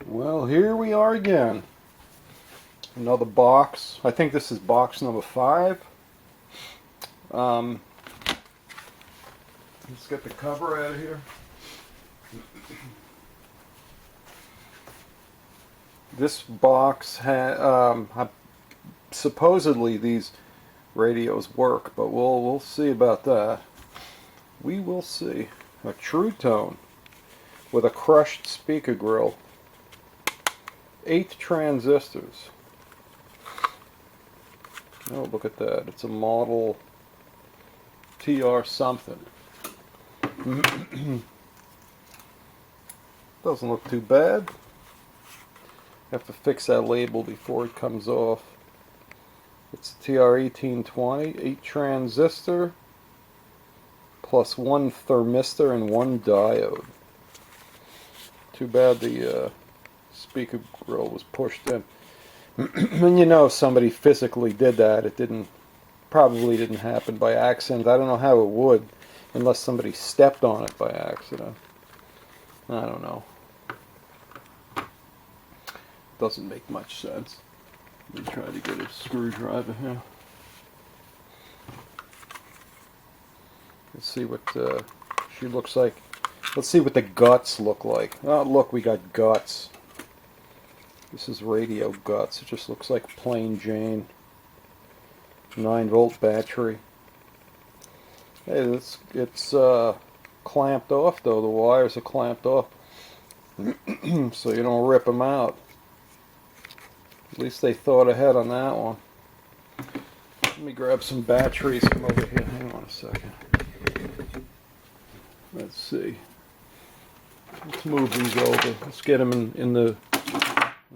Well, here we are again. Another box. I think this is box number 5. Let's get the cover out of here. This box had supposedly these radios work, but we'll see about that. We will see. A True Tone with a crushed speaker grill. 8 transistors. Oh, look at that. It's a model TR something. Doesn't look too bad. Have to fix that label before it comes off. It's a TR1820, 8 transistor, plus 1 thermistor and 1 diode. Too bad the speaker grill was pushed in. And you know, somebody physically did that. It probably didn't happen by accident. I don't know how it would, unless somebody stepped on it by accident. I don't know. Doesn't make much sense. Let me try to get a screwdriver here. Let's see what she looks like. Let's see what the guts look like. Oh, look, we got guts. This is radio guts. It just looks like plain Jane. 9-volt battery. Hey, it's clamped off though. The wires are clamped off, so you don't rip them out. At least they thought ahead on that one. Let me grab some batteries from over here. Hang on a second. Let's see. Let's move these over. Let's get them in the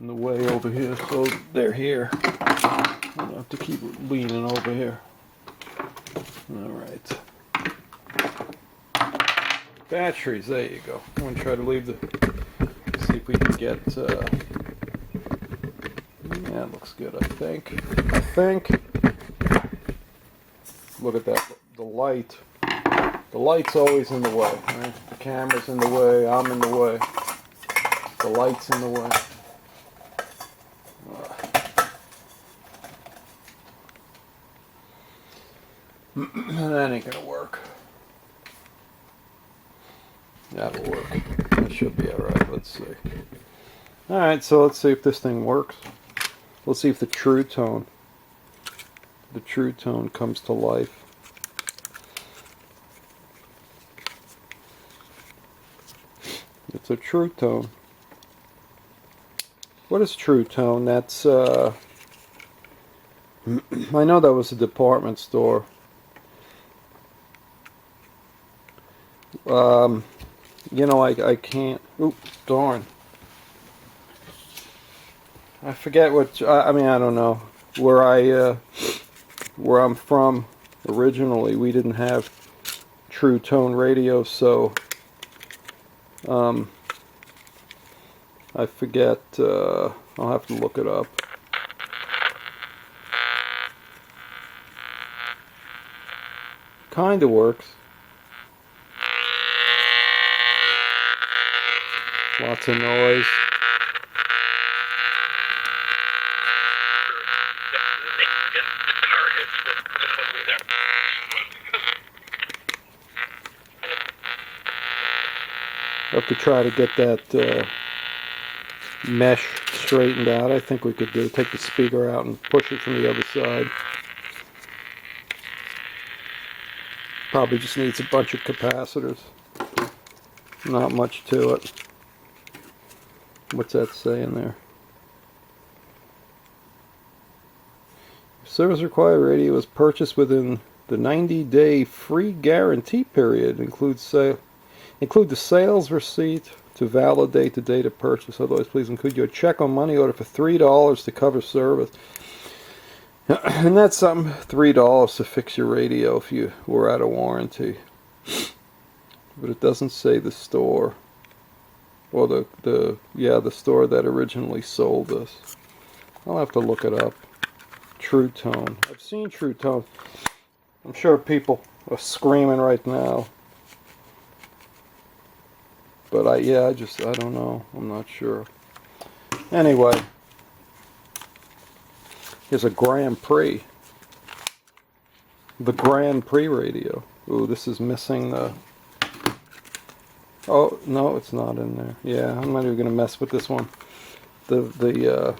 way over here, so they're here. I don't have to keep leaning over here. All right. Batteries. There you go. I'm gonna try to leave see if we can get. Yeah, it looks good. I think. Look at that. The light. The light's always in the way. Right? The camera's in the way. I'm in the way. The light's in the way. That ain't gonna work. That'll work. That should be alright. Let's see. Alright, so let's see if this thing works. Let's see if the True Tone comes to life. It's a True Tone. What is True Tone? That's I know that was a department store. You know, I can't. Oop, darn. I forget what. I mean, I don't know where I'm from. Originally, we didn't have True Tone radio, so I forget. I'll have to look it up. Kinda works. Lots of noise. Have to try to get that mesh straightened out. I think we could take the speaker out and push it from the other side. Probably just needs a bunch of capacitors. Not much to it. What's that saying there? Service required radio is purchased within the 90-day free guarantee period. Include the sales receipt to validate the date of purchase. Otherwise, please include your check or money order for $3 to cover service. And that's something, $3 to fix your radio if you were out of warranty. But it doesn't say the store. Or the store that originally sold this. I'll have to look it up. True Tone. I've seen True Tone. I'm sure people are screaming right now. But I don't know. I'm not sure. Anyway, here's a Grand Prix. The Grand Prix radio. Ooh, this is missing the... Oh, no, it's not in there. Yeah, I'm not even going to mess with this one. The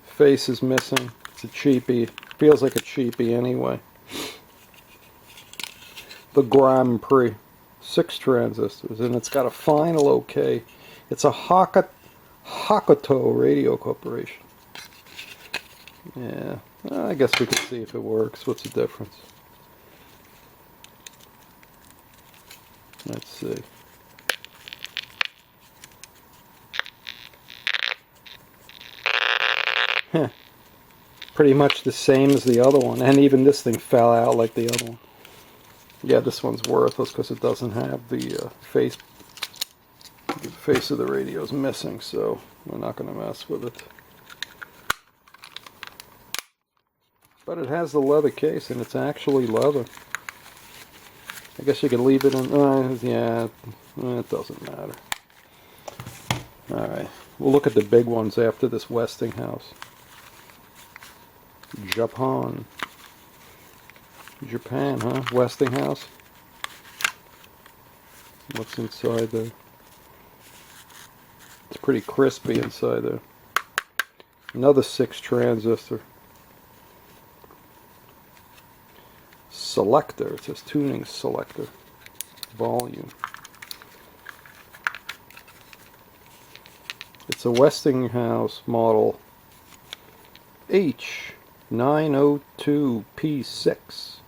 face is missing. It's a cheapie. Feels like a cheapie anyway. The Grand Prix. 6 transistors, and it's got a final OK. It's a Hokuto Radio Corporation. Yeah, I guess we can see if it works. What's the difference? Let's see. Heh. Pretty much the same as the other one, and even this thing fell out like the other one. Yeah, this one's worthless because it doesn't have the face. The face of the radio is missing, so we're not going to mess with it. But it has the leather case, and it's actually leather. I guess you could leave it in. Yeah, it doesn't matter. Alright, we'll look at the big ones after this Westinghouse. Japan, huh? Westinghouse. What's inside there? It's pretty crispy inside there. Another 6 transistor. Selector. It says tuning selector. Volume. It's a Westinghouse model H902P6.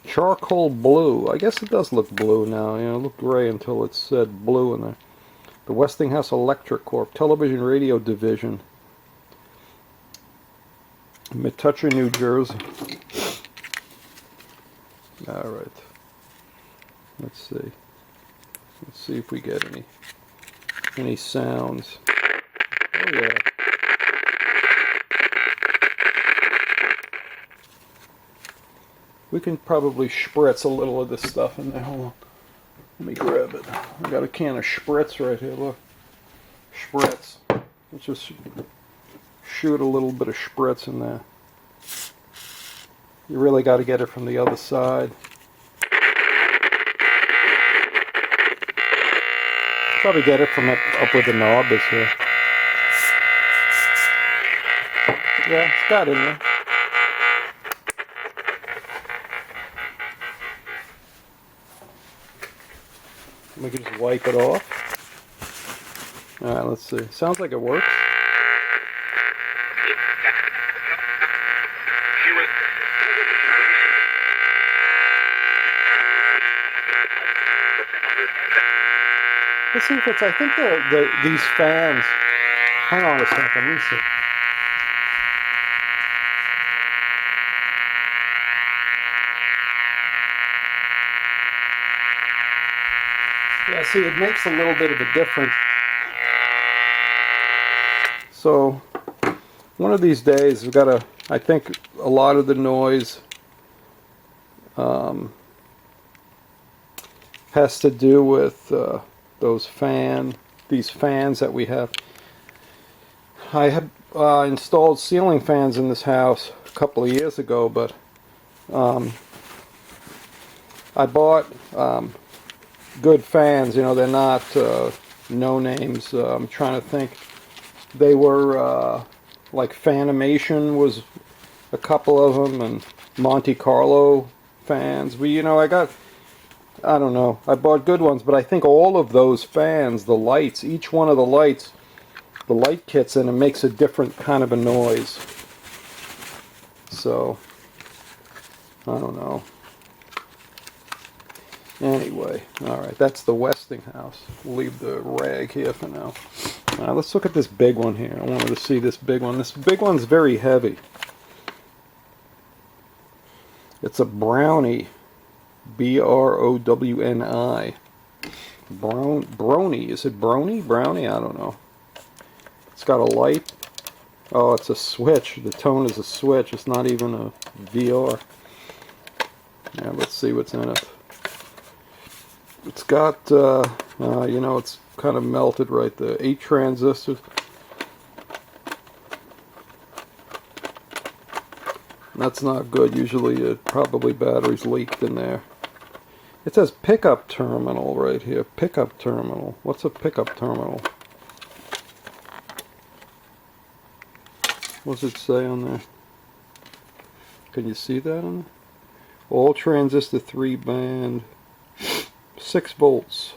Charcoal blue. I guess it does look blue now. You know, it looked gray until it said blue in there. The Westinghouse Electric Corp. Television Radio Division. Metuchen, New Jersey. Alright. Let's see. Let's see if we get any sounds. Oh yeah. We can probably spritz a little of this stuff in there. Hold on. Let me grab it. I got a can of spritz right here. Look. Spritz. Let's just shoot a little bit of spritz in there. You really got to get it from the other side. Probably get it from up where the knob is here. Yeah, it's got in there. We can just wipe it off. Alright, let's see. Sounds like it works. Let's see if it's, I think these fans, hang on a second, let me see. Yeah, see, it makes a little bit of a difference. So, one of these days, we've got to, I think a lot of the noise has to do with these fans that we have. I have installed ceiling fans in this house a couple of years ago, but I bought good fans. You know, they're not no names. I'm trying to think. They were like Fanimation was a couple of them, and Monte Carlo fans. You know, I don't know. I bought good ones, but I think all of those fans, the lights, each one of the lights, the light kits in it makes a different kind of a noise. So, I don't know. Anyway, alright, that's the Westinghouse. We'll leave the rag here for now. Alright, let's look at this big one here. I wanted to see this big one. This big one's very heavy. It's a Brownie. B-R-O-W-N-I. Brony. Is it Brony? Brownie? I don't know. It's got a light. Oh, it's a switch. The tone is a switch. It's not even a VR. Yeah, let's see what's in it. It's got You know, it's kind of melted right there. 8 transistors. That's not good. Usually, probably batteries leaked in there. It says pickup terminal right here. Pickup terminal. What's a pickup terminal? What does it say on there? Can you see that on there? All transistor 3 band. 6 volts.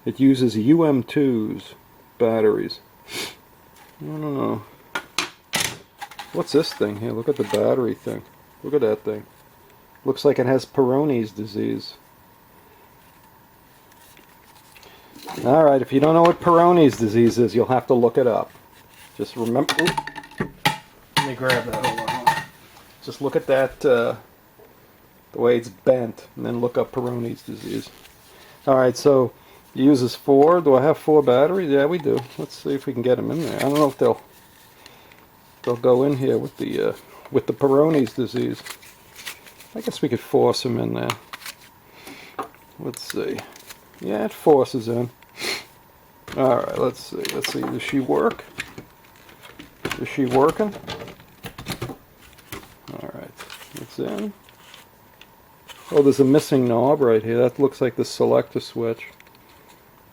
It uses UM2s batteries. I don't know. What's this thing here? Look at the battery thing. Look at that thing. Looks like it has Peyronie's disease. Alright, if you don't know what Peyronie's disease is, you'll have to look it up. Just remember... Ooh, let me grab that. Hold on. Just look at that, the way it's bent, and then look up Peyronie's disease. Alright, so it uses 4. Do I have 4 batteries? Yeah, we do. Let's see if we can get them in there. I don't know if they'll go in here with the Peyronie's disease. I guess we could force them in there. Let's see. Yeah, it forces in. Alright, let's see. Let's see. Does she work? Is she working? Alright. It's in. Oh, there's a missing knob right here. That looks like the selector switch.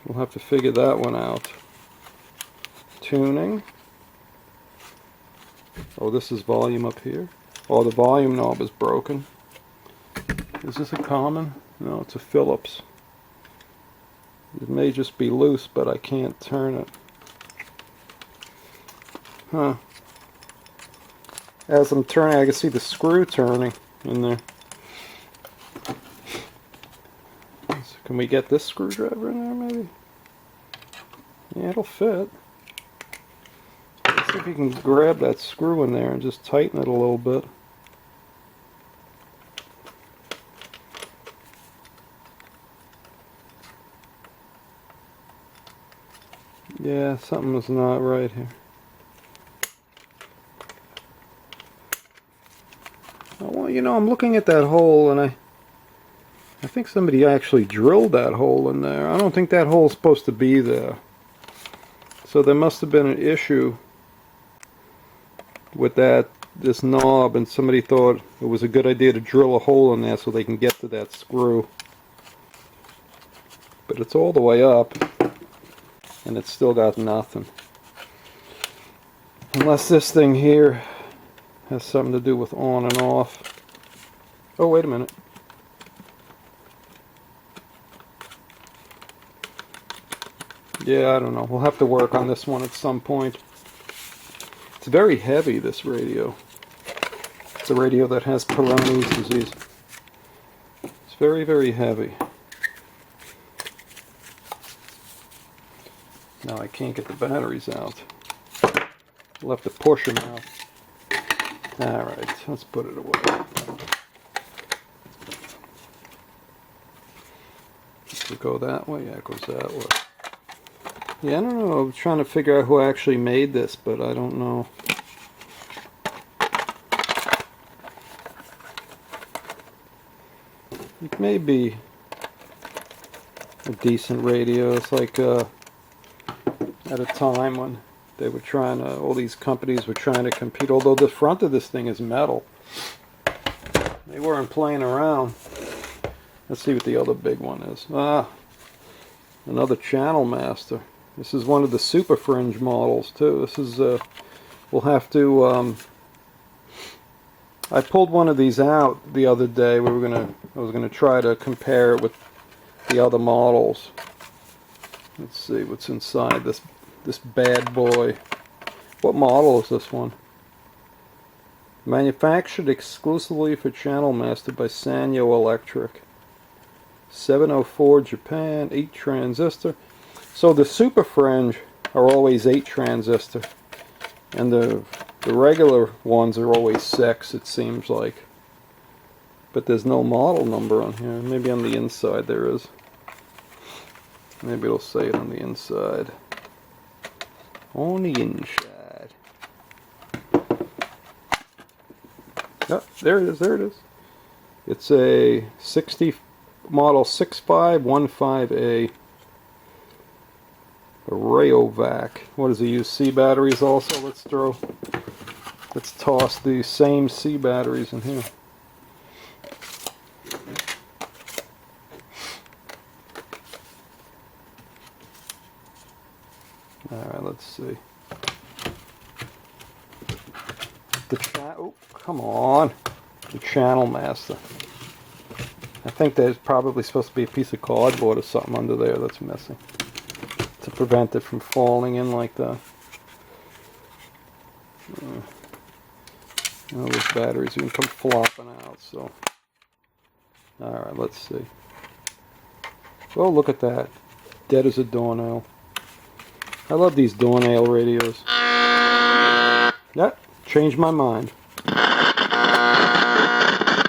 We'll have to figure that one out. Tuning. Oh, this is volume up here. Oh, the volume knob is broken. Is this a common? No, it's a Phillips. It may just be loose, but I can't turn it. Huh. As I'm turning, I can see the screw turning in there. So can we get this screwdriver in there, maybe? Yeah, it'll fit. Let's see if you can grab that screw in there and just tighten it a little bit. Yeah, something is not right here. Well, you know, I'm looking at that hole, and I think somebody actually drilled that hole in there. I don't think that hole's supposed to be there. So there must have been an issue with this knob, and somebody thought it was a good idea to drill a hole in there so they can get to that screw. But it's all the way up, and it's still got nothing. Unless this thing here has something to do with on and off. Oh, wait a minute. Yeah, I don't know. We'll have to work on this one at some point. It's very heavy, this radio. It's a radio that has Peyronie's disease. It's very, very heavy. Now I can't get the batteries out. We'll have to push them out. Alright, let's put it away. Does it go that way? Yeah, it goes that way. Yeah, I don't know. I'm trying to figure out who actually made this, but I don't know. It may be a decent radio. It's like at a time when they were trying to, all these companies were trying to compete, although the front of this thing is metal. They weren't playing around. Let's see what the other big one is. Ah, another Channel Master. This is one of the Super Fringe models too. This is, we'll have to, I pulled one of these out the other day. I was gonna try to compare it with the other models. Let's see what's inside this bad boy. What model is this one? Manufactured exclusively for Channel Master by Sanyo Electric. 704 Japan, 8 transistor. So the Super Fringe are always 8 transistor, and the regular ones are always 6, it seems like. But there's no model number on here. Maybe on the inside there is. Maybe it'll say it on the inside. On the inside. Oh, there it is, there it is. It's a 60 model 6515A. A Rayovac. What does he use? C batteries also? Let's toss the same C batteries in here. Alright, let's see. Oh, come on. The channel master. I think there's probably supposed to be a piece of cardboard or something under there that's missing to prevent it from falling in like that. Those batteries even come flopping out, so. Alright, let's see. Oh, look at that. Dead as a doornail. I love these doornail radios. Yep, changed my mind.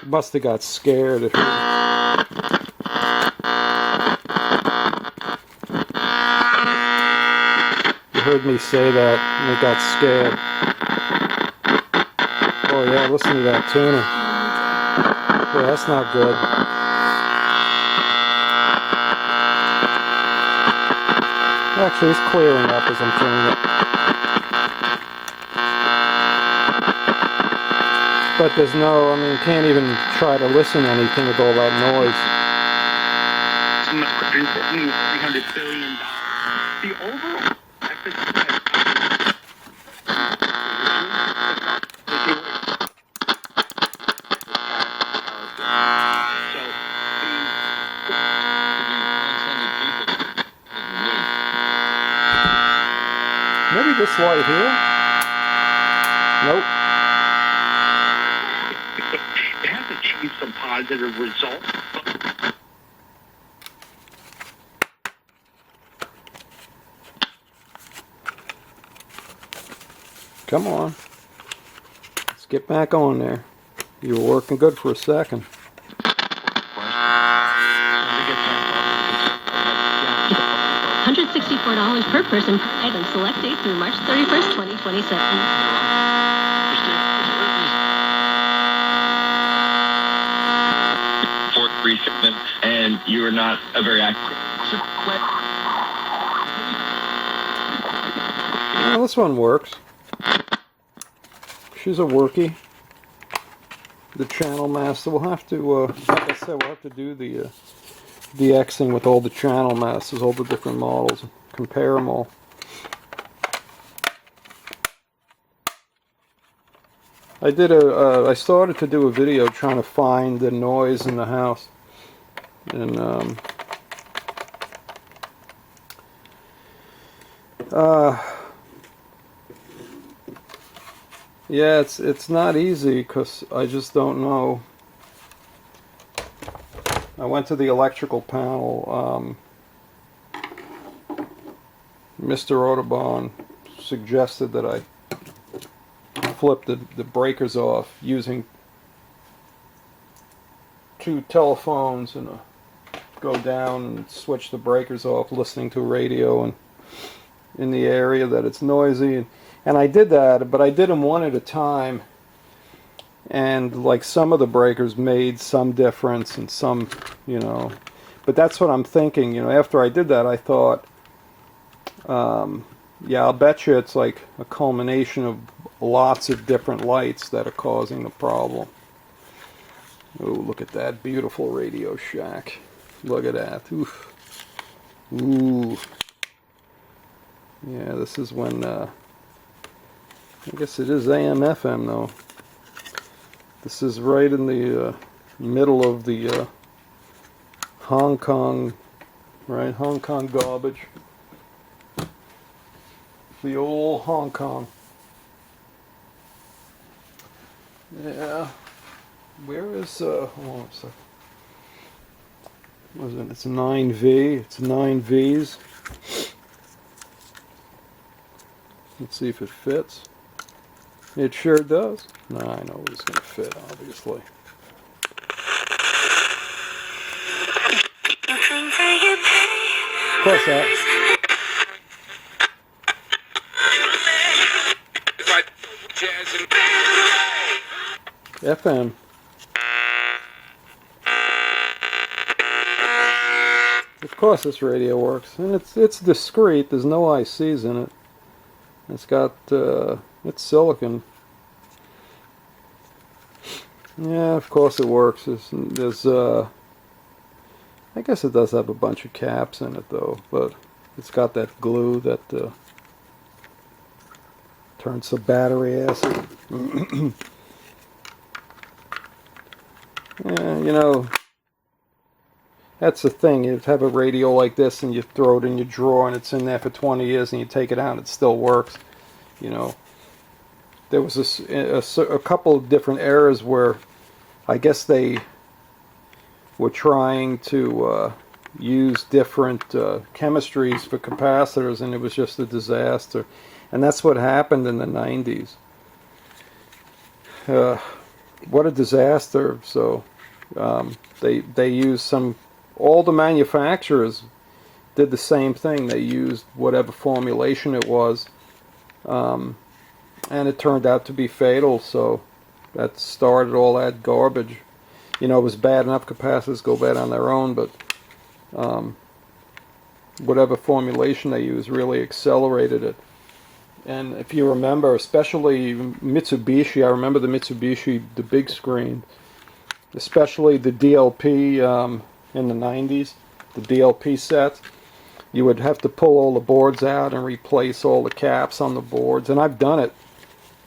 Must have got scared. You heard me say that and it got scared. Oh yeah, listen to that tuner. Yeah, that's not good. Actually, it's clearing up as I'm tuning it. But there's no, I mean, you can't even try to listen to anything with all that noise. $300 billion. The overall maybe this light here? Nope. It has achieved some positive results. Come on. Let's get back on there. You were working good for a second. $164 per person per night on select dates through March 31st, 2027. For free shipment, and you are not a very accurate. Well, this one works. She's a workie. The channel master. We'll have to, like I said, we'll have to do the Xing with all the channel masters, all the different models, and compare them all. I started to do a video trying to find the noise in the house, and yeah, it's not easy because I just don't know. I went to the electrical panel. Mr. Audubon suggested that I flip the breakers off using 2 telephones and go down and switch the breakers off, listening to radio and in the area that it's noisy. And I did that, but I did them one at a time. And like some of the breakers made some difference and some, you know. But that's what I'm thinking, you know. After I did that, I thought, yeah, I'll bet you it's like a culmination of lots of different lights that are causing the problem. Oh, look at that beautiful Radio Shack. Look at that. Oof. Ooh. Yeah, this is when, I guess it is AM FM though. This is right in the middle of the Hong Kong, right? Hong Kong garbage. The old Hong Kong. Yeah. Where is, hold on a second. What is it? It's 9V. It's 9 Vs. Let's see if it fits. It sure does. No, I know it's going to fit, obviously. Plus that. FM. course this radio works, and it's discreet. There's no ICs in it. It's got it's silicon. Yeah, of course it works. There's I guess it does have a bunch of caps in it though, but it's got that glue that turns to battery acid. Yeah, you know, that's the thing. You have a radio like this and you throw it in your drawer and it's in there for 20 years and you take it out and it still works. You know, there was a couple of different eras where I guess they were trying to use different chemistries for capacitors, and it was just a disaster. And that's what happened in the 90s. What a disaster. So they used all the manufacturers did the same thing. They used whatever formulation it was, and it turned out to be fatal. So that started all that garbage. You know, it was bad enough capacitors go bad on their own, but whatever formulation they used really accelerated it. And if you remember, especially Mitsubishi, I remember the Mitsubishi, the big screen, especially the DLP in the 90s, the DLP set. You would have to pull all the boards out and replace all the caps on the boards, and I've done it.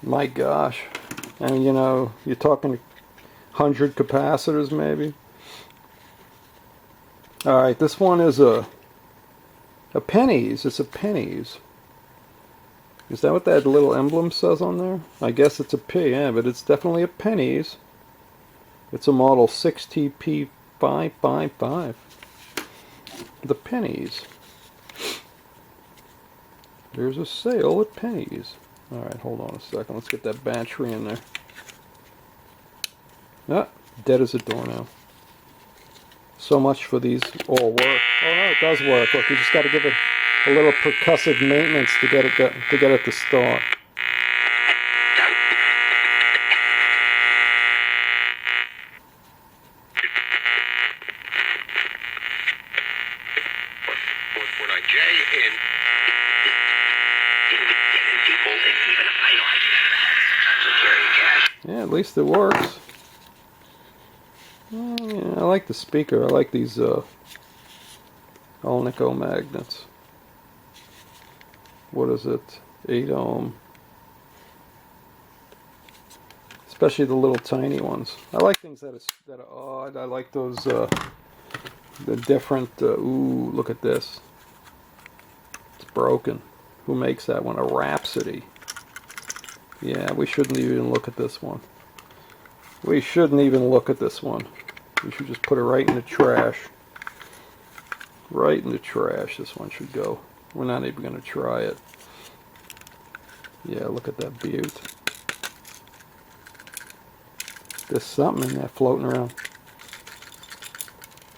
My gosh. And you know, you're talking 100 capacitors maybe. Alright, this one is a pennies. It's a pennies. Is that what that little emblem says on there? I guess it's a P, yeah, but it's definitely a pennies. It's a model 6TP555. The pennies. There's a sale at pennies. Alright, hold on a second. Let's get that battery in there. Ah, dead as a doornail. So much for these all work. Oh no, it does work. Look, you just got to give it a little percussive maintenance to get it to start. Yeah, at least it works. Yeah, I like the speaker. I like these Alnico magnets. What is it? 8 ohm. Especially the little tiny ones. I like things that are odd. I like those the different. Ooh, look at this. It's broken. Who makes that one? A Rhapsody. Yeah, we shouldn't even look at this one. We shouldn't even look at this one. We should just put it right in the trash. Right in the trash, this one should go. We're not even going to try it. Yeah, look at that beaut. There's something in there floating around.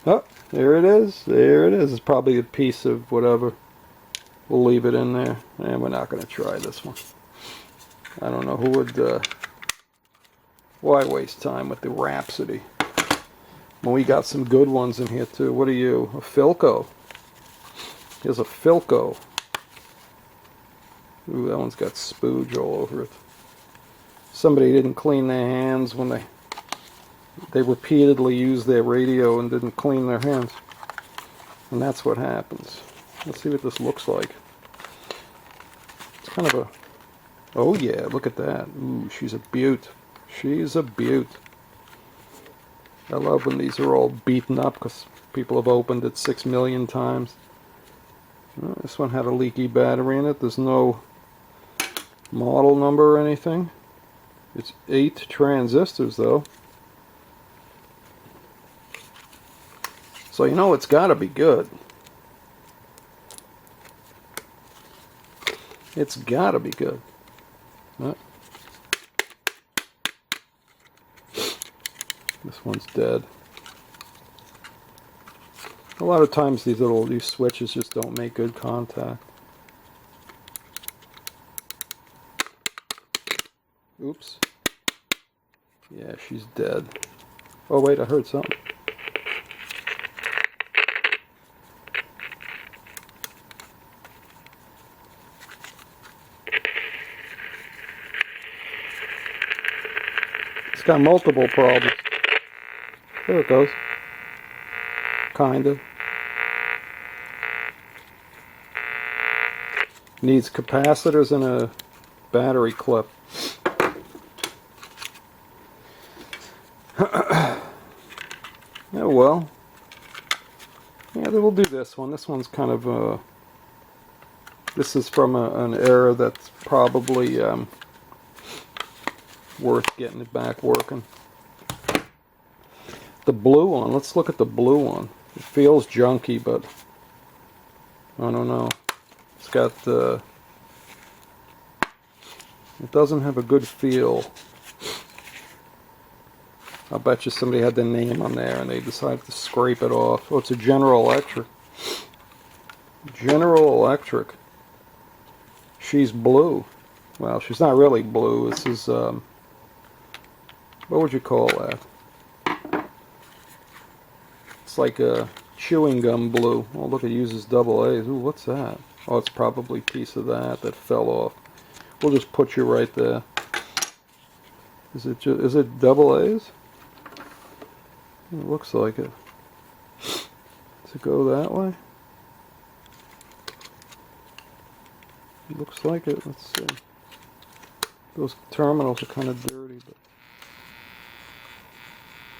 Oh, there it is. There it is. It's probably a piece of whatever. We'll leave it in there. And we're not going to try this one. I don't know who would... why waste time with the Rhapsody? Well, we got some good ones in here too. What are you? A Philco. Here's a Philco. Ooh, that one's got spooge all over it. Somebody didn't clean their hands when they repeatedly used their radio and didn't clean their hands. And that's what happens. Let's see what this looks like. It's kind of a... Oh yeah, look at that. Ooh, she's a beaut. She's a beaut. I love when these are all beaten up because people have opened it 6 million times. This one had a leaky battery in it. There's no model number or anything. It's 8 transistors though. So you know it's got to be good. It's got to be good. This one's dead. A lot of times these switches just don't make good contact. Oops. Yeah, she's dead. Oh wait, I heard something. got multiple problems. There it goes. Kinda. Needs capacitors and a battery clip. Oh well. Yeah, we'll do this one. This one's kind of this is from an era that's probably worth getting it back working. The blue one. Let's look at the blue one. It feels junky, but I don't know. It's got it doesn't have a good feel. I'll bet you somebody had their name on there and they decided to scrape it off. Oh, it's a General Electric. General Electric. She's blue. Well, she's not really blue. This is, what would you call that? It's like a chewing gum blue. Oh, look, it uses double A's. Ooh, what's that? Oh, it's probably a piece of that fell off. We'll just put you right there. Is it double A's? It looks like it. Does it go that way? It looks like it. Let's see. Those terminals are kind of dirty, but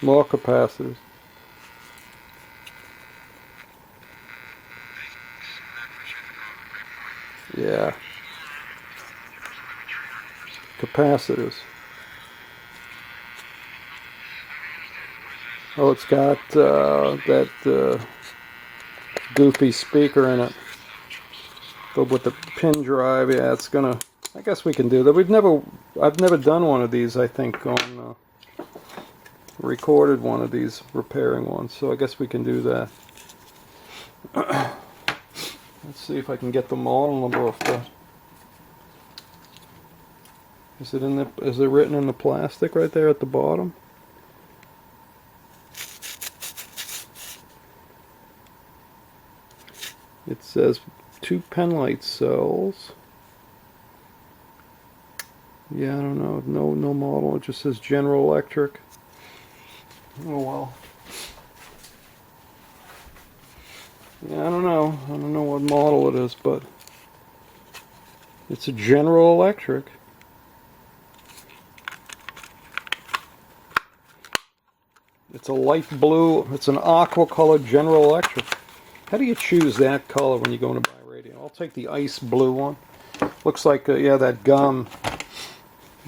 more capacitors. Yeah. Capacitors. Oh, it's got that goofy speaker in it. But with the pin drive, yeah, it's gonna. I guess we can do that. I've never done one of these. I think on recorded one of these repairing ones. So I guess we can do that. Let's see if I can get the model number off that. Is it written in the plastic right there at the bottom? It says 2 penlight cells. Yeah, I don't know. No model. It just says General Electric. Oh well. Yeah, I don't know. I don't know what model it is, but it's a General Electric. It's a light blue. It's an aqua colored General Electric. How do you choose that color when you're going to buy a radio? I'll take the ice blue one. Looks like, yeah, that gum.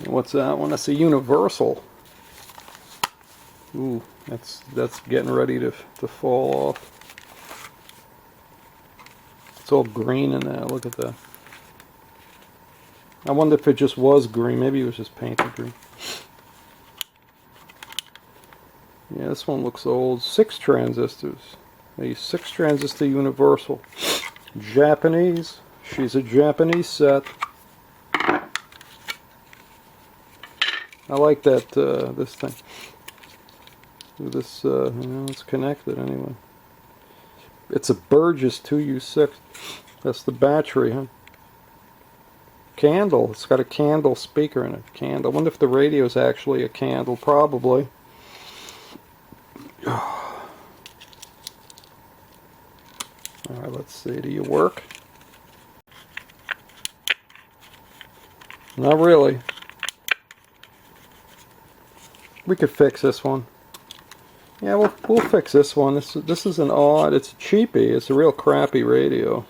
What's that one? That's a Universal. Ooh, that's getting ready to fall off. It's all green in there. Look at that. I wonder if it just was green. Maybe it was just painted green. Yeah, this one looks old. 6 transistors. A 6 transistor Universal. Japanese. She's a Japanese set. I like that, this thing. This, it's connected anyway. It's a Burgess 2U6. That's the battery, huh? Candle. It's got a candle speaker in it. Candle. I wonder if the radio is actually a candle. Probably. Alright, let's see. Do you work? Not really. We could fix this one. Yeah, we'll fix this one. This is an odd. It's a cheapie. It's a real crappy radio.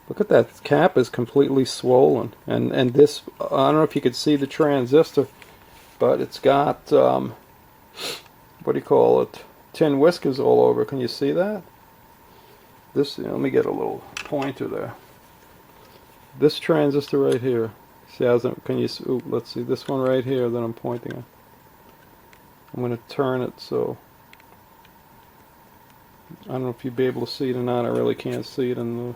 Look at that cap is completely swollen, and this, I don't know if you could see the transistor, but it's got what do you call it? Tin whiskers all over. Can you see that? This, let me get a little pointer there. This transistor right here. See, can you see? Ooh, let's see this one right here that I'm pointing at. I'm going to turn it so I don't know if you'd be able to see it or not. I really can't see it in the.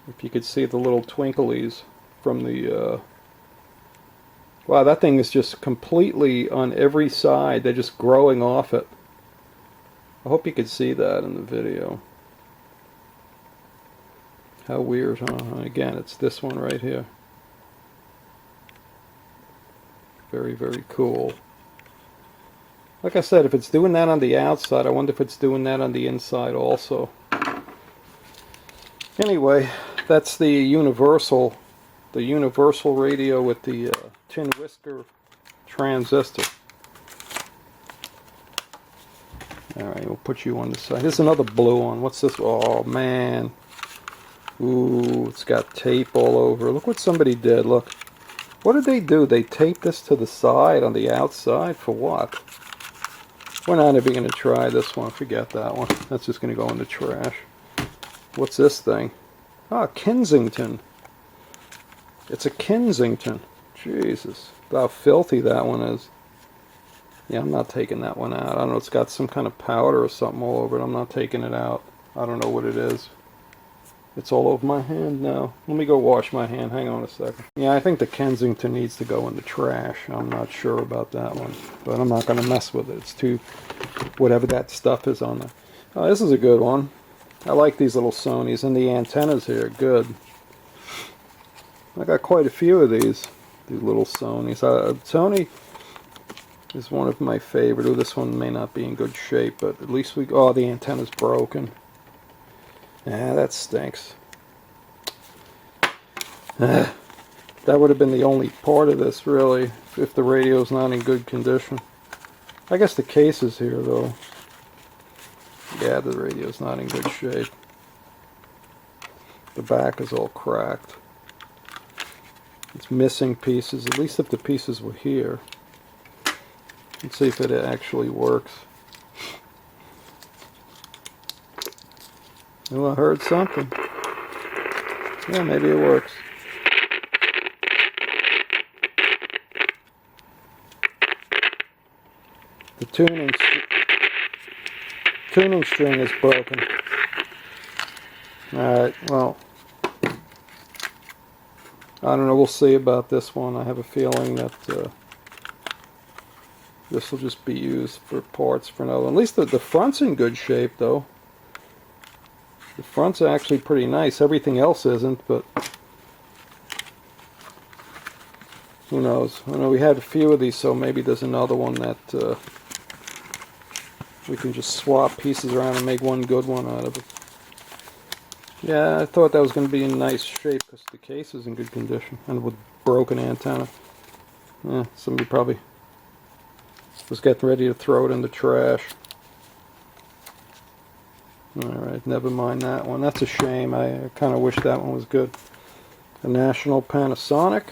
If you could see the little twinklies from the. Wow, that thing is just completely on every side. They're just growing off it. I hope you could see that in the video. How weird, huh? Again, it's this one right here. Very Very, very cool. Like I said, if it's doing that on the outside, I wonder if it's doing that on the inside also. Anyway, that's the universal radio with the tin whisker transistor. Alright, we'll put you on the side. Here's another blue one. What's this? Oh, man. Ooh, it's got tape all over. Look what somebody did. Look. What did they do? They taped this to the side on the outside? For what? We're not even going to try this one. Forget that one. That's just going to go in the trash. What's this thing? Ah, Kensington. It's a Kensington. Jesus. How filthy that one is. Yeah, I'm not taking that one out. I don't know, it's got some kind of powder or something all over it. I'm not taking it out. I don't know what it is. It's all over my hand now. Let me go wash my hand. Hang on a second. Yeah, I think the Kensington needs to go in the trash. I'm not sure about that one. But I'm not going to mess with it. It's too... whatever that stuff is on there. Oh, this is a good one. I like these little Sonys. And the antennas here are good. I got quite a few of these little Sonys. Sony is one of my favorite. Oh, this one may not be in good shape, but at least we... oh, the antenna's broken. Yeah, that stinks. That would have been the only part of this, really, if the radio's not in good condition. I guess the case is here, though. Yeah, the radio's not in good shape. The back is all cracked. It's missing pieces, at least if the pieces were here. Let's see if it actually works. Oh, I heard something. Yeah, maybe it works. The tuning string is broken. Alright, well, I don't know, we'll see about this one. I have a feeling that this will just be used for parts for another one. At least the front's in good shape, though. The front's actually pretty nice. Everything else isn't, but who knows? I know we had a few of these, so maybe there's another one that we can just swap pieces around and make one good one out of it. Yeah, I thought that was going to be in nice shape because the case is in good condition and with broken antenna. Yeah, somebody probably was getting ready to throw it in the trash. Alright, never mind that one. That's a shame. I kind of wish that one was good. A National Panasonic.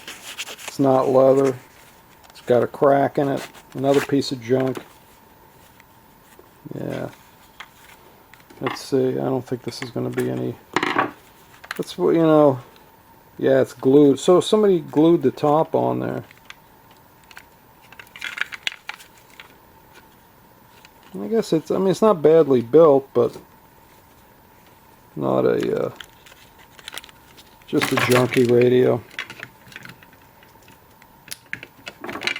It's not leather. It's got a crack in it. Another piece of junk. Yeah. Let's see. I don't think this is going to be any... That's what, you know... Yeah, it's glued. So somebody glued the top on there. I guess it's, I mean, it's not badly built, but not a, just a junky radio.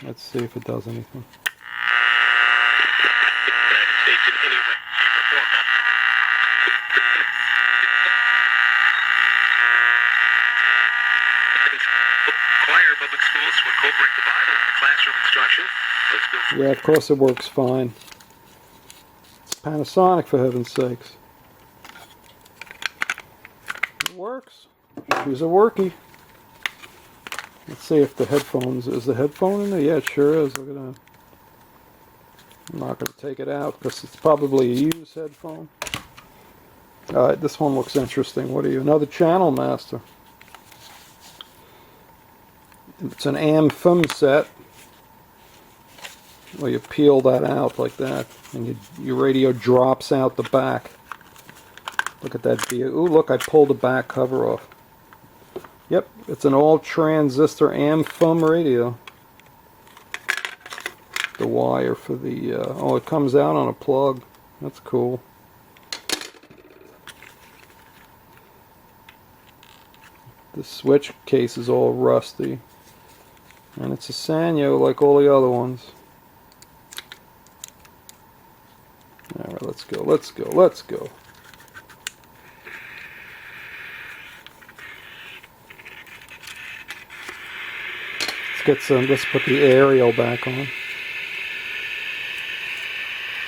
Let's see if it does anything. Yeah, of course it works fine. Panasonic, for heaven's sakes. It works. She's a workie. Let's see if the headphones... Is the headphone in there? Yeah, it sure is. Look at that. I'm not going to take it out because it's probably a used headphone. Alright, this one looks interesting. What are you? Another Channel Master. It's an AM/FM set. Well, you peel that out like that, and your radio drops out the back. Look at that view. Ooh, look, I pulled the back cover off. Yep, it's an all-transistor AM/FM radio. The wire for the... oh, it comes out on a plug. That's cool. The switch case is all rusty. And it's a Sanyo like all the other ones. Alright, let's go, let's go, let's go. It's Let's put the aerial back on.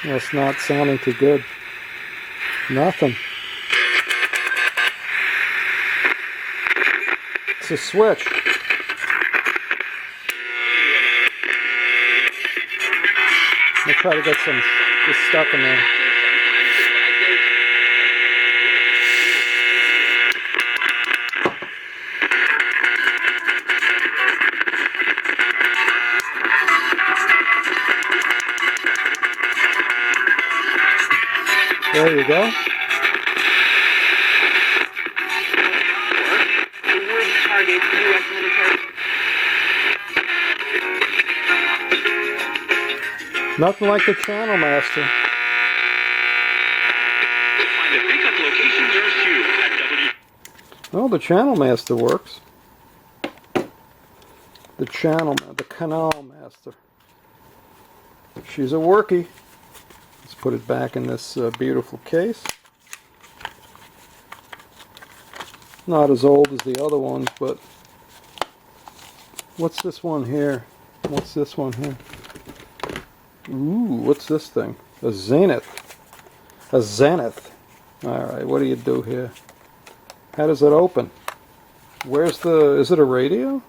That's not sounding too good. Nothing. It's a switch. I'll try to get this stuff in there. There you go. Nothing like the Channel Master. Find a pickup location nearest you at W. Oh, the Channel Master works. The Canal Master. She's a workie. Let's put it back in this beautiful case. Not as old as the other ones, but what's this one here? What's this one here? Ooh, what's this thing? A Zenith. A Zenith. Alright, what do you do here? How does it open? Where's the... is it a radio?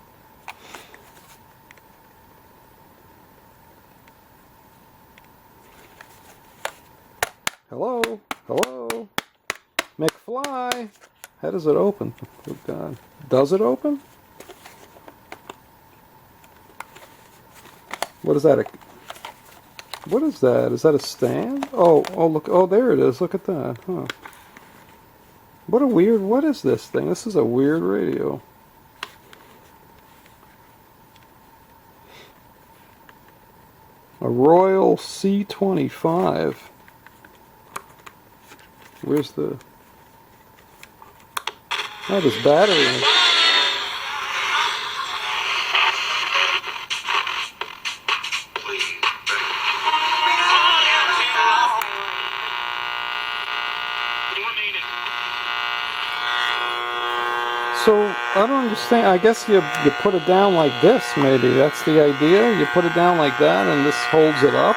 Hello? Hello? McFly? How does it open? Oh God. Does it open? What is that? What is that? Is that a stand? Oh, look. Oh, there it is. Look at that. Huh. What a weird... what is this thing? This is a weird radio. A Royal C25. Where's the... oh, there's battery in it. So, I don't understand. I guess you put it down like this, maybe. That's the idea? You put it down like that and this holds it up?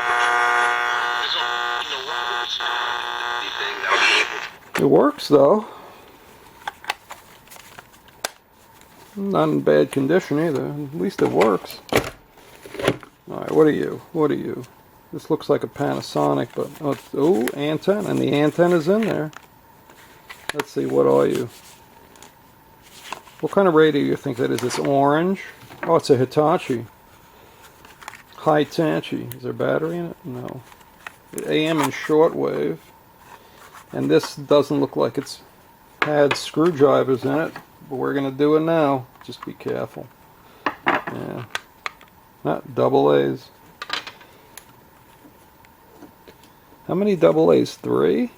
It works, though. Not in bad condition, either. At least it works. Alright, what are you? What are you? This looks like a Panasonic, but... oh, ooh, antenna. And the antenna's in there. Let's see, what are you? What kind of radio do you think that is? It's orange. Oh, it's a Hitachi. Hitachi. Is there battery in it? No. AM and shortwave. And this doesn't look like it's had screwdrivers in it. But we're going to do it now. Just be careful. Yeah. Not double A's. How many double A's? 3?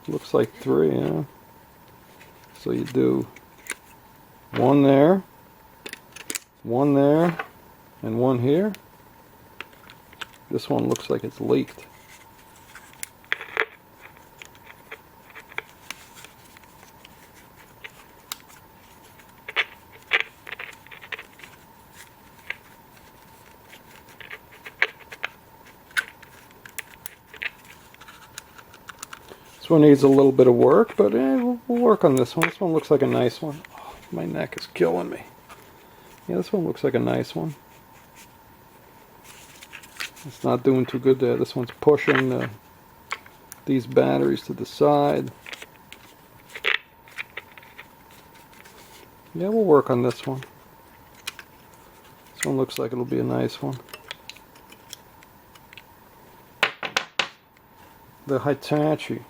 Looks like 3, yeah. So you do... one there, and one here. This one looks like it's leaked. This one needs a little bit of work, but we'll work on this one. This one looks like a nice one. My neck is killing me. Yeah, this one looks like a nice one. It's not doing too good there. This one's pushing these batteries to the side. Yeah, we'll work on this one. This one looks like it'll be a nice one. The Hitachi.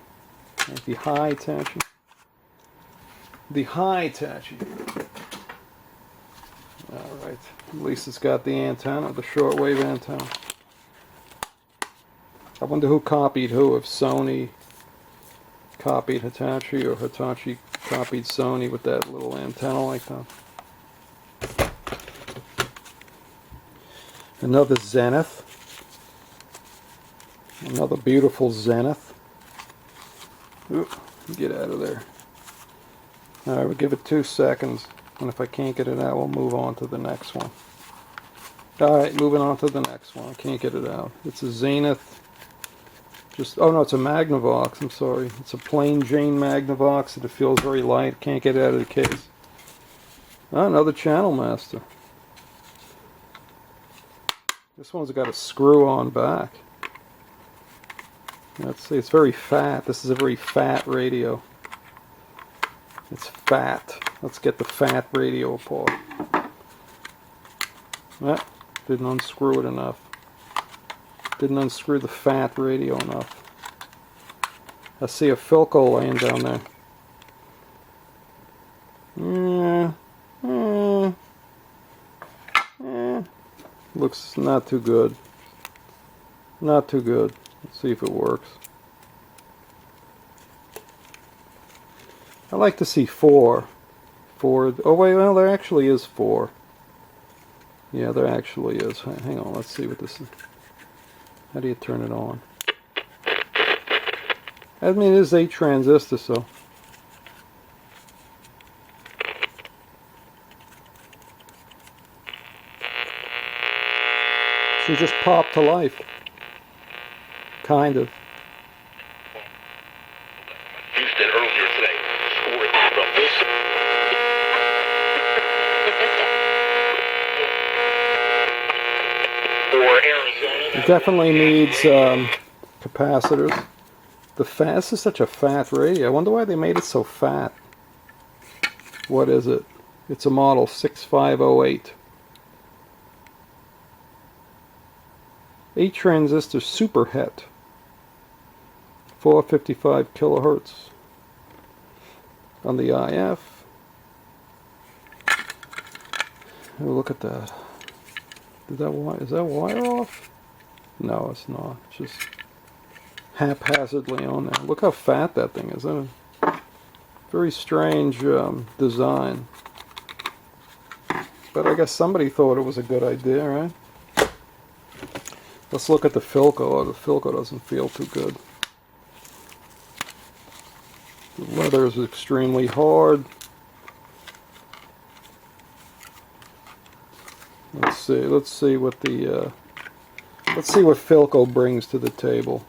The Hitachi. The Hitachi. Alright. At least it's got the antenna, the shortwave antenna. I wonder who copied who, if Sony copied Hitachi or Hitachi copied Sony with that little antenna like that. Another Zenith. Another beautiful Zenith. Ooh, get out of there. Alright, we'll give it 2 seconds, and if I can't get it out, we'll move on to the next one. Alright, moving on to the next one. Can't get it out. It's a Zenith. Oh no, it's a Magnavox. I'm sorry. It's a plain Jane Magnavox, and it feels very light. Can't get it out of the case. Another Channel Master. This one's got a screw on back. Let's see, it's very fat. This is a very fat radio. It's fat. Let's get the fat radio apart. Didn't unscrew it enough. Didn't unscrew the fat radio enough. I see a Philco laying down there. Looks not too good. Not too good. Let's see if it works. I like to see 4. Oh wait, well there actually is 4. Yeah, there actually is. Hang on, let's see what this is. How do you turn it on? I mean, it is 8 transistors, so. She just popped to life. Kind of. Houston earlier today scored from this. For Arizona. It definitely needs capacitors. This is such a fat radio. I wonder why they made it so fat. What is it? It's a model 6508. 8 transistor super het. 455 kilohertz on the IF. Oh, look at that. Is that wire off? No, it's not. It's just haphazardly on there. Look how fat that thing is, isn't it? Very strange design. But I guess somebody thought it was a good idea, right? Let's look at the Philco. Oh, the Philco doesn't feel too good. The leather is extremely hard. Let's see what the let's see what Philco brings to the table.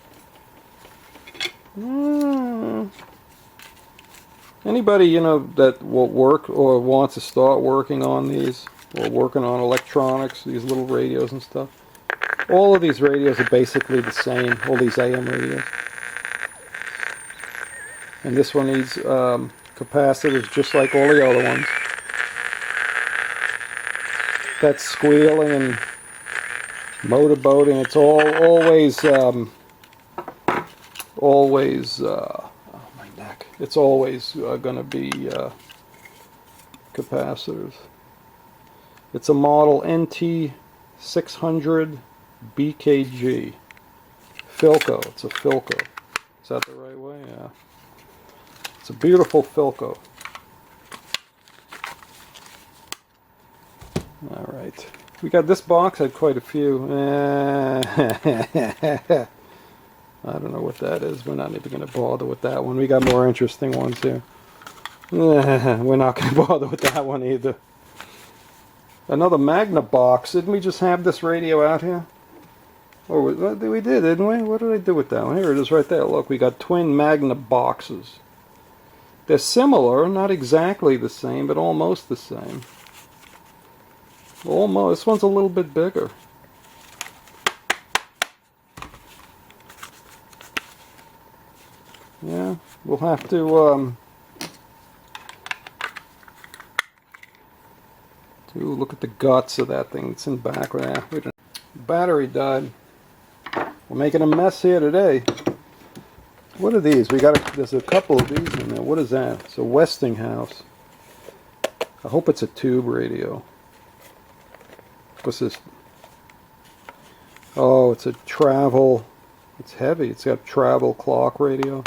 Anybody, you know, that will work or wants to start working on these, or working on electronics, these little radios and stuff. All of these radios are basically the same, all these AM radios. And this one needs capacitors just like all the other ones. That squealing and motorboating, it's always oh my neck. It's always going to be capacitors. It's a model NT600 BKG. Philco. It's a Philco. Is that the right way? Yeah. It's a beautiful Philco. Alright. We got this box, had quite a few. I don't know what that is. We're not even going to bother with that one. We got more interesting ones here. We're not going to bother with that one either. Another Magna box. Didn't we just have this radio out here? Oh, we did, didn't we? What did I do with that one? Here it is right there. Look, we got twin Magna boxes. They're similar, not exactly the same, but almost the same. Almost. This one's a little bit bigger. Yeah, we'll have to look at the guts of that thing. It's in the back there. Battery died. We're making a mess here today. What are these? There's a couple of these in there. What is that? It's a Westinghouse. I hope it's a tube radio. What's this? Oh, it's a travel. It's heavy. It's got travel clock radio.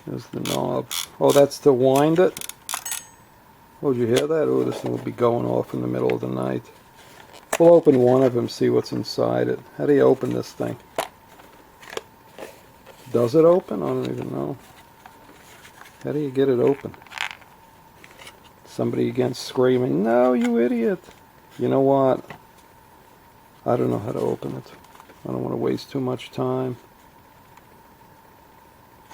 There's the knob. Oh, that's to wind it. Oh, did you hear that? Oh, this thing will be going off in the middle of the night. We'll open one of them, see what's inside it. How do you open this thing? Does it open? I don't even know. How do you get it open? Somebody again screaming, "No, you idiot!" You know what? I don't know how to open it. I don't want to waste too much time.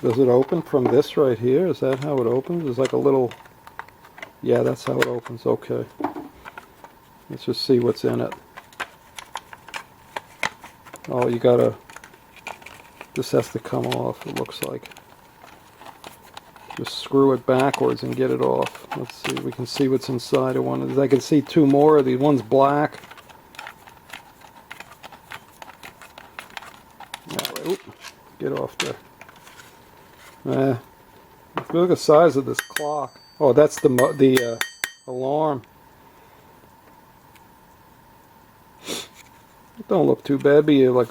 Does it open from this right here? Is that how it opens? It's like a little... Yeah, that's how it opens. Okay. Let's just see what's in it. Oh, you gotta... This has to come off, it looks like. Just screw it backwards and get it off. Let's see, we can see what's inside of one of these. I can see two more of these. One's black. Alright, oop, get off there. Look at the size of this clock. Oh, that's the alarm. It don't look too bad. It'd be like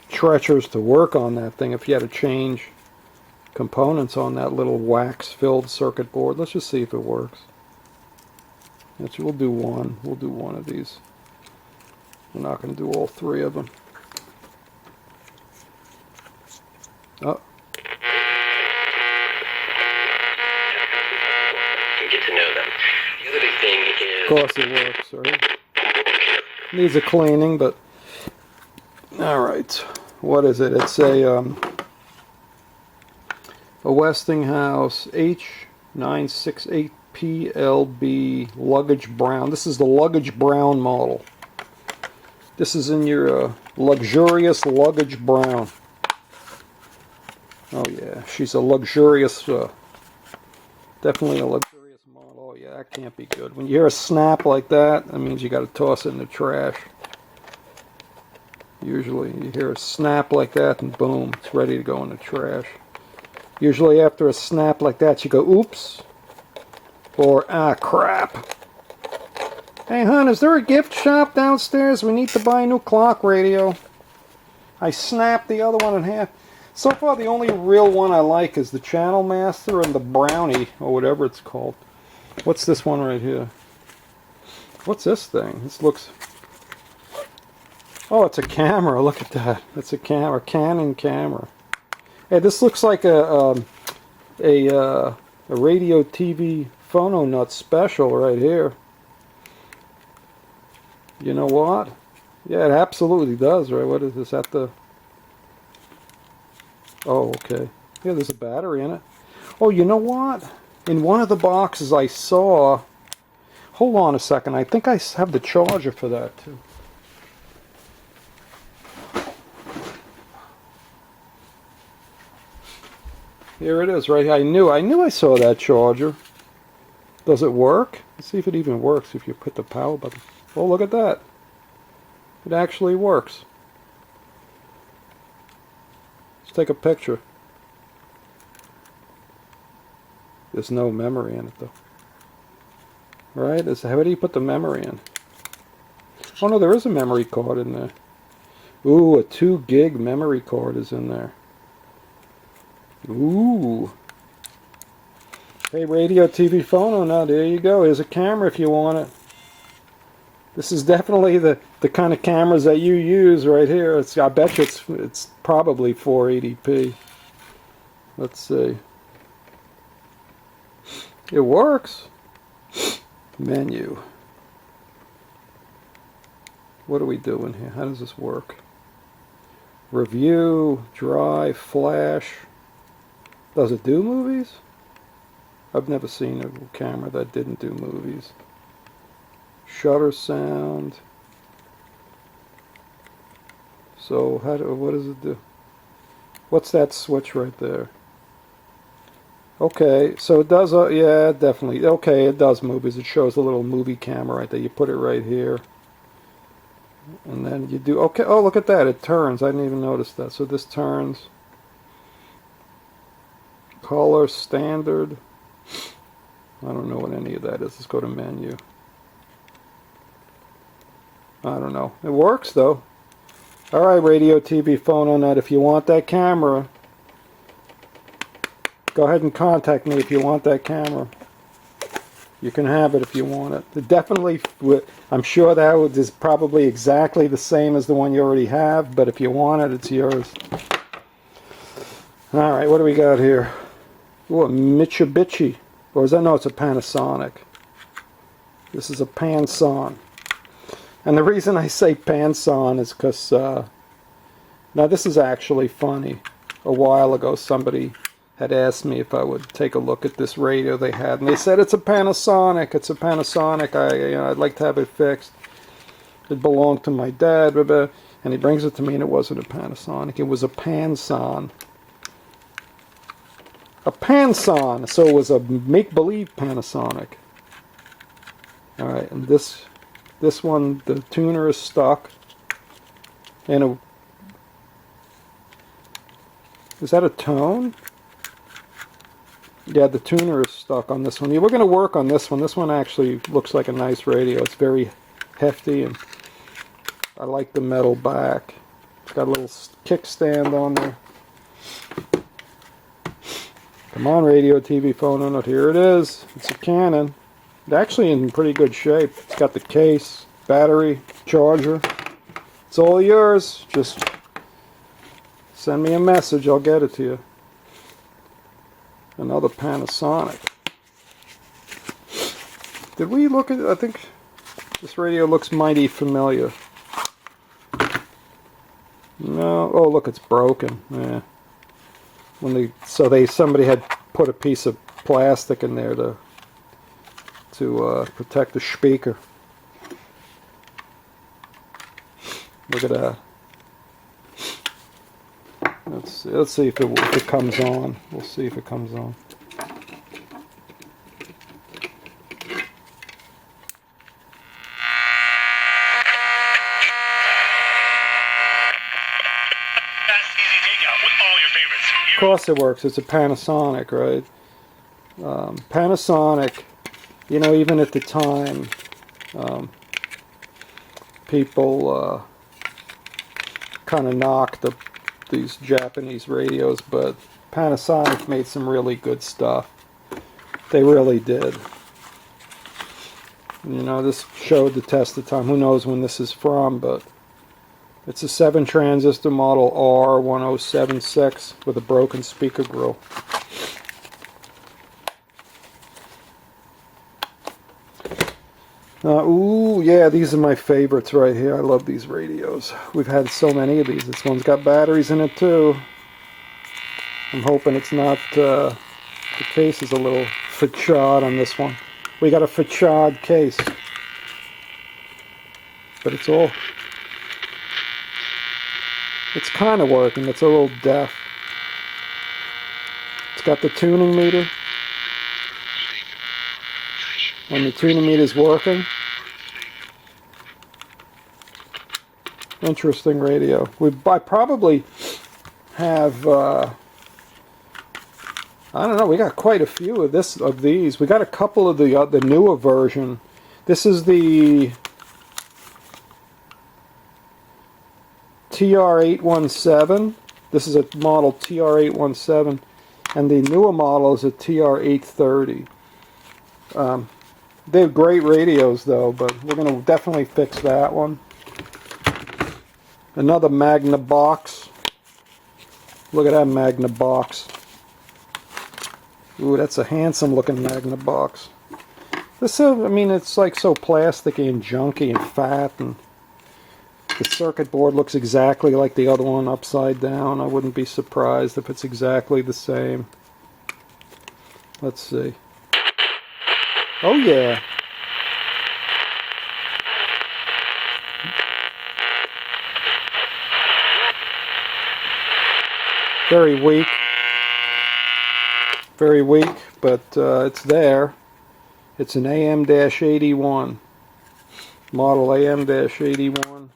treacherous to work on that thing if you had to change components on that little wax-filled circuit board. Let's just see if it works. Actually, we'll do one. We'll do one of these. We're not going to do all three of them. Oh. Get to know them. The other big thing is... Of course it works, right? Needs a cleaning, but... Alright. What is it? It's a Westinghouse H968PLB luggage brown. This is the luggage brown model. This is in your luxurious luggage brown. Oh yeah, she's a luxurious, definitely a luxurious model. Oh yeah, that can't be good. When you hear a snap like that, that means you got to toss it in the trash. Usually you hear a snap like that and boom, it's ready to go in the trash. Usually after a snap like that you go, oops, or ah crap. Hey hon, is there a gift shop downstairs? We need to buy a new clock radio. I snapped the other one in half. So far the only real one I like is the Channel Master and the Brownie, or whatever it's called. What's this one right here? What's this thing? This looks... Oh, it's a camera. Look at that. It's a camera, Canon camera. Hey, this looks like a radio TV phono nut special right here. You know what? Yeah, it absolutely does, right? What is this at the... Oh, okay. Yeah, there's a battery in it. Oh, you know what? In one of the boxes I saw... Hold on a second. I think I have the charger for that, too. Here it is, right here. I knew I saw that charger. Does it work? Let's see if it even works if you put the power button. Oh, look at that. It actually works. Let's take a picture. There's no memory in it, though. Right? How do you put the memory in? Oh, no, there is a memory card in there. Ooh, a 2 gig memory card is in there. Ooh. Hey, radio, TV, phone. Oh, no, there you go. Here's a camera if you want it. This is definitely the kind of cameras that you use right here. I bet you it's probably 480p. Let's see. It works. Menu. What are we doing here? How does this work? Review, drive, flash. Does it do movies? I've never seen a camera that didn't do movies. Shutter sound. So what does it do? What's that switch right there? Okay, so it does, yeah, definitely. Okay, it does movies. It shows a little movie camera right there. You put it right here. And then you do, okay, oh, look at that. It turns. I didn't even notice that. So this turns. Color, standard. I don't know what any of that is. Let's go to menu. I don't know. It works, though. Alright, radio, TV, phone on that. If you want that camera, go ahead and contact me if you want that camera. You can have it if you want it. It definitely, I'm sure that is probably exactly the same as the one you already have, but if you want it, it's yours. Alright, what do we got here? Ooh, a Mitsubishi. Or is that, no, it's a Panasonic. This is a Panson. And the reason I say Panson is because, now this is actually funny. A while ago somebody had asked me if I would take a look at this radio they had. And they said, it's a Panasonic, it's a Panasonic, I'd like to have it fixed. It belonged to my dad, blah, blah. And he brings it to me and it wasn't a Panasonic, it was a Panson. A Panson, so it was a make-believe Panasonic. Alright, and this one, the tuner is stuck. And is that a tone? Yeah, the tuner is stuck on this one. Yeah, we're going to work on this one. This one actually looks like a nice radio. It's very hefty, and I like the metal back. It's got a little kickstand on there. Come on, radio, TV, phone, oh no, here it is. It's a Canon. It's actually in pretty good shape. It's got the case, battery, charger. It's all yours. Just send me a message, I'll get it to you. Another Panasonic. Did we look at it? I think this radio looks mighty familiar. No, oh look, it's broken. Yeah. Somebody had put a piece of plastic in there to protect the speaker. Look at that. Let's see if it comes on. We'll see if it comes on. Of course it works. It's a Panasonic, right? Panasonic, you know, even at the time, people kind of knocked these Japanese radios, but Panasonic made some really good stuff. They really did. You know, this showed the test of time. Who knows when this is from, but it's a 7 transistor model R1076 with a broken speaker grill. Ooh, yeah, these are my favorites right here. I love these radios. We've had so many of these. This one's got batteries in it too. I'm hoping it's not, the case is a little facade on this one. We got a facade case. But it's kind of working. It's a little deaf. It's got the tuning meter. When the tuning meter is working. Interesting radio. I probably have, I don't know, we got quite a few of these. We got a couple of the newer version. This is the TR817. This is a model TR817, and the newer model is a TR830. They're great radios though, but we're going to definitely fix that one. Another Magna box. Look at that Magna box. Ooh, that's a handsome looking Magna box. This, I mean, it's like so plasticky and junky and fat, and the circuit board looks exactly like the other one upside down. I wouldn't be surprised if it's exactly the same. Let's see. Oh yeah. Very weak. Very weak, but it's there. It's an AM-81. Model AM-81.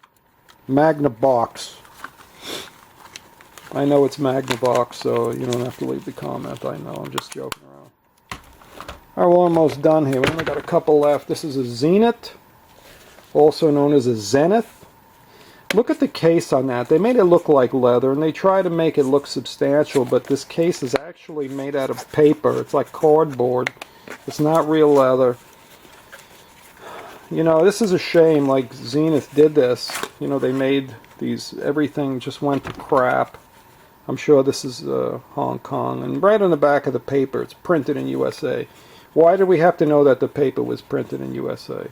Magna box. I know it's Magna box, so you don't have to leave the comment. I know, I'm just joking around. Alright, we're almost done here. We only got a couple left. This is a Zenith, also known as a Zenith. Look at the case on that. They made it look like leather, and they try to make it look substantial, but this case is actually made out of paper. It's like cardboard. It's not real leather. You know, this is a shame. Like, Zenith did this. You know, they made these, everything just went to crap. I'm sure this is Hong Kong. And right on the back of the paper, it's printed in USA. Why do we have to know that the paper was printed in USA?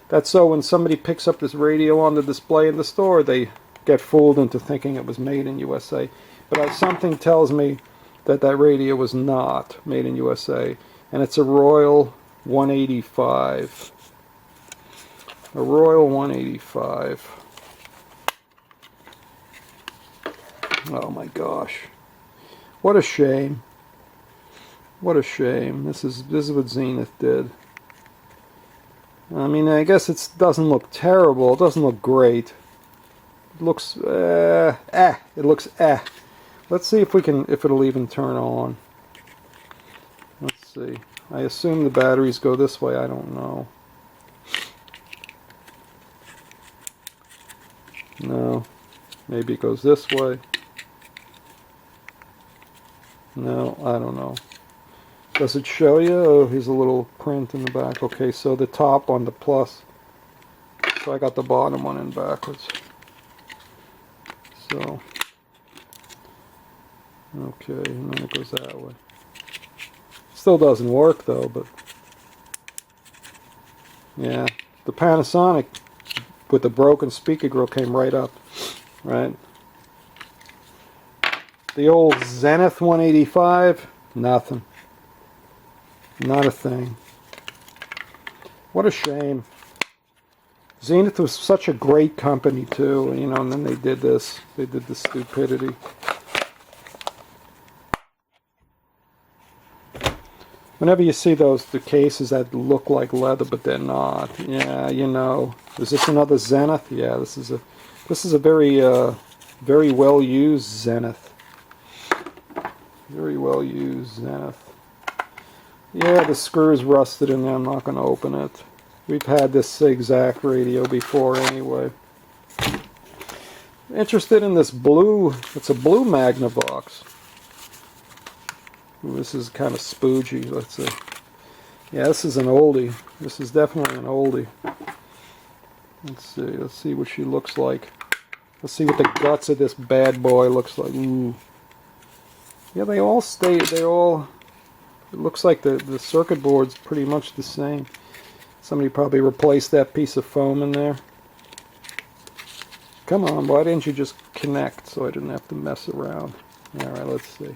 That's so when somebody picks up this radio on the display in the store, they get fooled into thinking it was made in USA. But something tells me that that radio was not made in USA, and it's a Royal 185. A Royal 185. Oh my gosh. What a shame. What a shame. This is what Zenith did. I mean, I guess it doesn't look terrible. It doesn't look great. It looks it looks Let's see if it'll even turn on. Let's see. I assume the batteries go this way. I don't know. No. Maybe it goes this way. No, I don't know. Does it show you? Oh, here's a little print in the back. Okay, so the top on the plus. So I got the bottom one in backwards. So, okay, and then it goes that way. Still doesn't work though, but yeah, the Panasonic with the broken speaker grill came right up, right? The old Zenith 185, nothing. Not a thing. What a shame. Zenith was such a great company too, you know, and then they did this. They did this stupidity. Whenever you see the cases that look like leather but they're not, yeah, you know. Is this another Zenith? Yeah, this is a very very well used Zenith. Very well used Zenith. Yeah, the screw's rusted in there. I'm not going to open it. We've had this exact radio before anyway. Interested in this blue, it's a blue Magnavox. Ooh, this is kind of spoogey. Let's see. Yeah, this is an oldie. This is definitely an oldie. Let's see what she looks like. Let's see what the guts of this bad boy looks like. Ooh. Yeah, they all stay, it looks like the circuit board's pretty much the same. Somebody probably replaced that piece of foam in there. Come on, why didn't you just connect so I didn't have to mess around? Alright, let's see.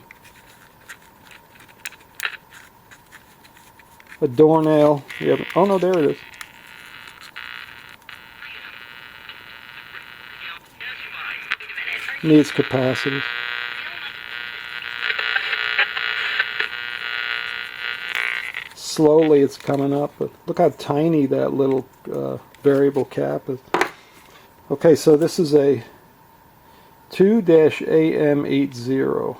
A doornail. Oh no, there it is. Needs capacitors. Slowly it's coming up, but look how tiny that little variable cap is. Okay, so this is a 2-AM80.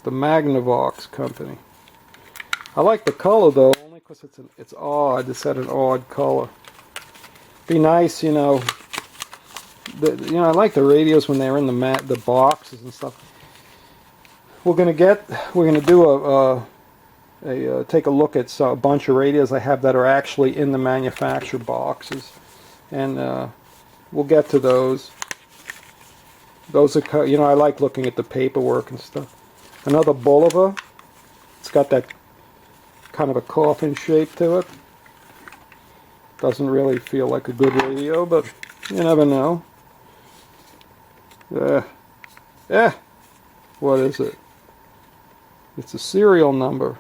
The Magnavox company. I like the color though, only because it's odd. It's had an odd color. Be nice, you know. I like the radios when they're in the boxes and stuff. We're gonna do take a look at a bunch of radios I have that are actually in the manufacturer boxes, and we'll get to those. Those are, you know, I like looking at the paperwork and stuff. Another Bulova. It's got that kind of a coffin shape to it. Doesn't really feel like a good radio, but you never know. What is it? It's a serial number.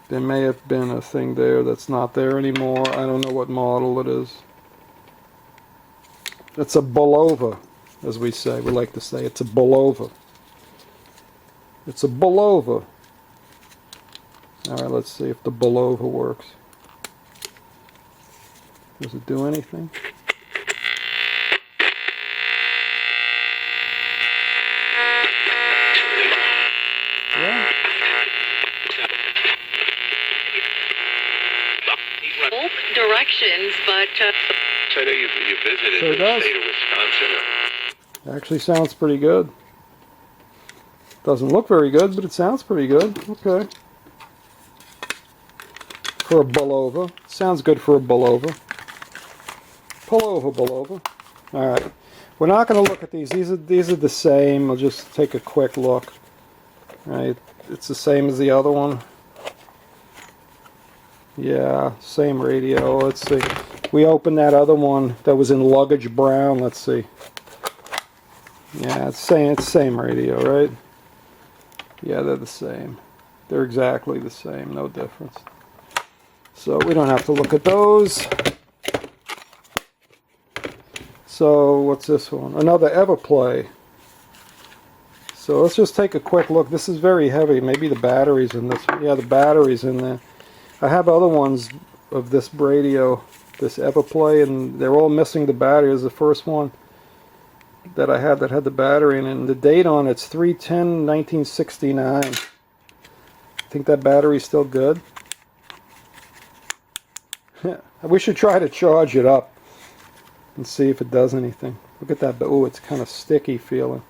There may have been a thing there that's not there anymore. I don't know what model it is. It's a Bulova, as we say. We like to say it's a Bulova. It's a Bulova. Alright, let's see if the Bulova works. Does it do anything? Yeah. Directions, but I know you visited Sure the does. state of Wisconsin. Actually sounds pretty good. Doesn't look very good, but it sounds pretty good. Okay. For a Bulova. Sounds good for a Bulova. Pull over, Bulova. Alright. We're not going to look at these. These are the same. I'll just take a quick look. Right, it's the same as the other one. Yeah, same radio. Let's see. We opened that other one that was in luggage brown. Let's see. Yeah, it's same radio, right? Yeah, they're the same. They're exactly the same, no difference. So we don't have to look at those. So what's this one? Another Everplay. So let's just take a quick look. This is very heavy. Maybe the battery's in this one. Yeah, the battery's in there. I have other ones of this radio, this Everplay, and they're all missing the battery. This is the first one that I had that had the battery in it. And the date on it's 3/10/1969. Think that battery's still good? We should try to charge it up and see if it does anything. Look at that. Oh, it's kind of sticky feeling.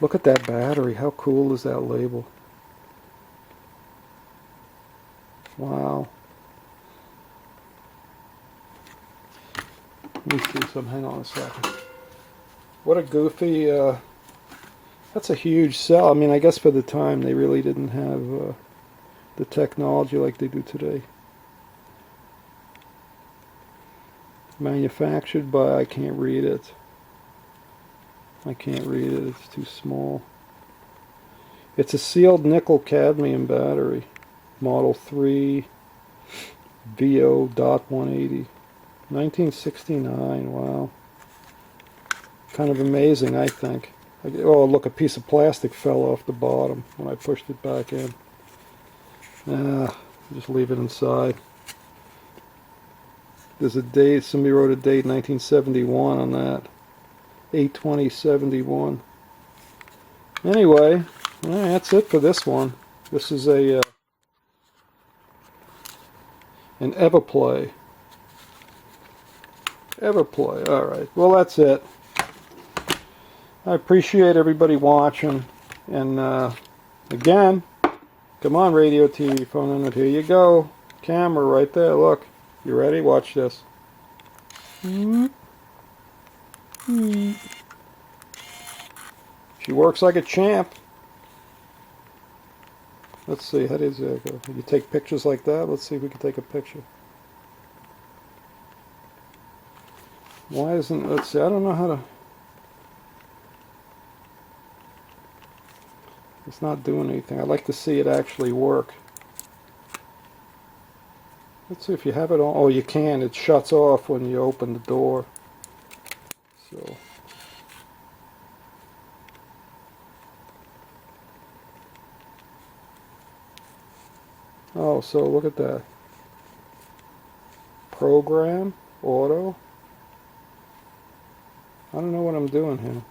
Look at that battery. How cool is that label? Wow. Let me see some. Hang on a second. What a goofy. That's a huge cell. I mean, I guess for the time they really didn't have the technology like they do today. Manufactured by, I can't read it. I can't read it, it's too small. It's a sealed nickel cadmium battery. Model 3 VO.180. 1969, wow. Kind of amazing, I think. Oh, look, a piece of plastic fell off the bottom when I pushed it back in. Just leave it inside. There's a date, somebody wrote a date, 1971 on that. 8/20/71. Anyway, that's it for this one. This is a an Everplay. Everplay. All right. Well, that's it. I appreciate everybody watching. And again, come on, radio, TV, phone, internet. Here you go. Camera right there. Look. You ready? Watch this. She works like a champ. Let's see, how does that go? You take pictures like that? Let's see if we can take a picture. Why isn't, let's see, I don't know how to. It's not doing anything. I'd like to see it actually work. Let's see if you have it on. Oh, you can. It shuts off when you open the door. So. Oh, so look at that. Program, auto. I don't know what I'm doing here.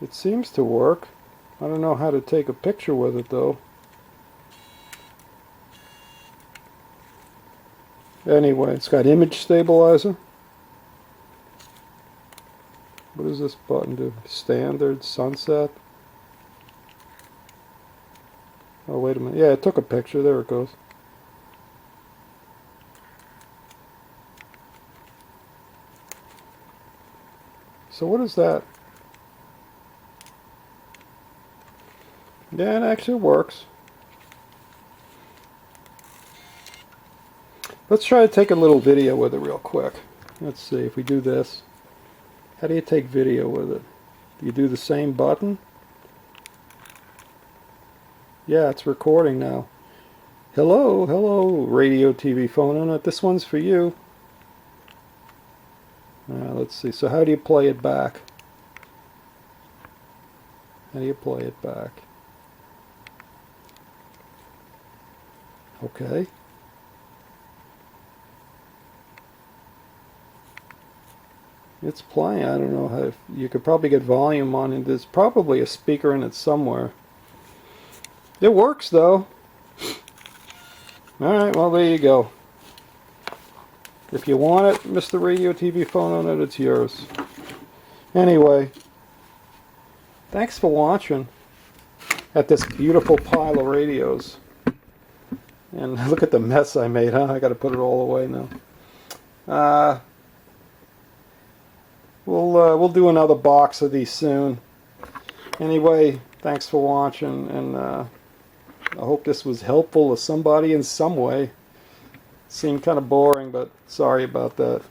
It seems to work. I don't know how to take a picture with it though. Anyway, it's got image stabilizer. What does this button do? Standard, sunset. Oh, wait a minute. Yeah, it took a picture. There it goes. So what is that? Yeah, it actually works. Let's try to take a little video with it real quick. Let's see if we do this. How do you take video with it? Do you do the same button? Yeah, it's recording now. Hello, hello, radio, TV, phone, internet. This one's for you. Let's see. So how do you play it back? How do you play it back? Okay. It's playing. I don't know how. You could probably get volume on it. There's probably a speaker in it somewhere. It works though. Alright, well there you go. If you want it, Mr. Radio, TV, phone on it, it's yours. Anyway, thanks for watching at this beautiful pile of radios. And look at the mess I made, huh? I gotta put it all away now. we'll do another box of these soon. Anyway, thanks for watching, and I hope this was helpful to somebody in some way. Seemed kind of boring, but sorry about that.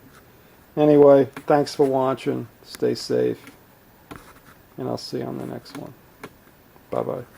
Anyway, thanks for watching. Stay safe, and I'll see you on the next one. Bye-bye.